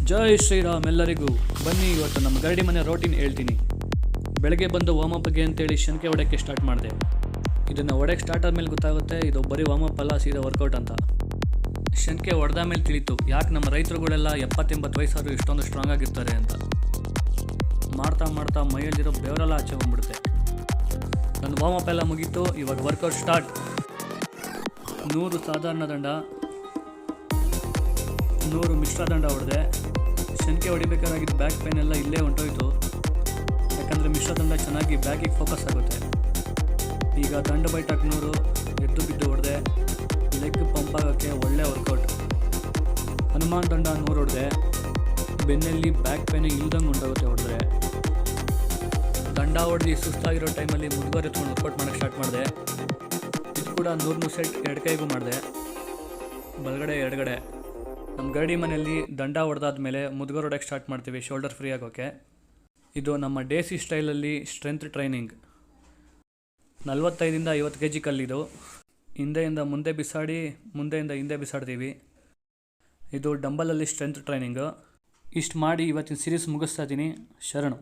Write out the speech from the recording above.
ಜೈ ಶ್ರೀರಾಮ್ ಎಲ್ಲರಿಗೂ. ಬನ್ನಿ ಇವತ್ತು ನಮ್ಮ ಗರಡಿ ಮನೆ ರೋಟೀನ್ ಹೇಳ್ತೀನಿ. ಬೆಳಗ್ಗೆ ಬಂದು ವಾಮಪ್ಗೆ ಅಂತೇಳಿ ಶಂಕೆ ಹೊಡೆಯೋಕ್ಕೆ ಸ್ಟಾರ್ಟ್ ಮಾಡಿದೆ. ಇದನ್ನು ಹೊಡೆಯೋಕ್ಕೆ ಸ್ಟಾರ್ಟ್ ಆದಮೇಲೆ ಗೊತ್ತಾಗುತ್ತೆ ಇದು ಬರೀ ವಾಮಪ್ ಅಲ್ಲ, ಸೀದಾ ವರ್ಕೌಟ್ ಅಂತ. ಶಂಕೆ ಹೊಡೆದ ಮೇಲೆ ತಿಳಿತು ಯಾಕೆ ನಮ್ಮ ರೈತರುಗಳೆಲ್ಲ 70-80 ವಯಸ್ಸಾದ್ರು ಇಷ್ಟೊಂದು ಸ್ಟ್ರಾಂಗ್ ಆಗಿರ್ತಾರೆ ಅಂತ. ಮಾಡ್ತಾ ಮಾಡ್ತಾ ಮೈಯಲ್ಲಿರೋ ಬೆವರೆಲ್ಲ ಆಚೆ ಬಂದ್ಬಿಡುತ್ತೆ. ನನ್ನ ವಾಮಪ್ ಎಲ್ಲ ಮುಗೀತು, ಇವಾಗ ವರ್ಕೌಟ್ ಸ್ಟಾರ್ಟ್. 100 ಸಾಧಾರಣ ದಂಡ, 100 ಮಿಶ್ರ ದಂಡ ಹೊಡೆದೆ. ಶಂಕೆ ಹೊಡಿಬೇಕಾಗಿದ್ದು ಬ್ಯಾಕ್ ಪೇನ್ ಎಲ್ಲ ಇಲ್ಲೇ ಹೊಂಟೋಯ್ತು, ಯಾಕಂದರೆ ಮಿಶ್ರ ದಂಡ ಚೆನ್ನಾಗಿ ಬ್ಯಾಕಿಗೆ ಫೋಕಸ್ ಆಗುತ್ತೆ. ಈಗ ದಂಡ ಬೈಟಾಕ್ 100 ಎದ್ದು ಬಿದ್ದು ಹೊಡೆದೆ. ಲೆಗ್ ಪಂಪ್ ಆಗೋಕ್ಕೆ ಒಳ್ಳೆ ವರ್ಕೌಟ್. ಹನುಮಾನ್ ದಂಡ 100 ಹೊಡೆದೆ. ಬೆನ್ನಲ್ಲಿ ಬ್ಯಾಕ್ ಪೇನ್ ಇಲ್ದಂಗೆ ಹೊಂಟೋಗುತ್ತೆ ಹೊಡೆದ್ರೆ. ದಂಡ ಹೊಡೆದು ಸುಸ್ತಾಗಿರೋ ಟೈಮಲ್ಲಿ ಮುದುಗೋರು ಎತ್ಕೊಂಡು ವರ್ಕೌಟ್ ಮಾಡೋಕ್ಕೆ ಸ್ಟಾರ್ಟ್ ಮಾಡಿದೆ. ಇದು ಕೂಡ 100 ಸೆಟ್ ಎರಡು ಕೈಗೂ ಮಾಡಿದೆ, ಬಲಗಡೆ ಎಡಗಡೆ. ನಮ್ಮ ಗರಡಿ ಮನೆಯಲ್ಲಿ ದಂಡ ಹೊಡೆದಾದ್ಮೇಲೆ ಮುದುಗೋರು ಹೊಡೆಯೋಕ್ಕೆ ಸ್ಟಾರ್ಟ್ ಮಾಡ್ತೀವಿ ಶೋಲ್ಡರ್ ಫ್ರೀ ಆಗೋಕ್ಕೆ. ಇದು ನಮ್ಮ ಡೇಸಿ ಸ್ಟೈಲಲ್ಲಿ ಸ್ಟ್ರೆಂತ್ ಟ್ರೈನಿಂಗ್. 45-50 kg ಕಲ್ಲಿದು. ಹಿಂದೆಯಿಂದ ಮುಂದೆ ಬಿಸಾಡಿ, ಮುಂದೆಯಿಂದ ಹಿಂದೆ ಬಿಸಾಡ್ತೀವಿ. ಇದು ಡಂಬಲಲ್ಲಿ ಸ್ಟ್ರೆಂತ್ ಟ್ರೈನಿಂಗು. ಇಷ್ಟು ಮಾಡಿ ಇವತ್ತಿನ ಸೀರೀಸ್ ಮುಗಿಸ್ತಾ ಇದ್ದೀನಿ. ಶರಣು.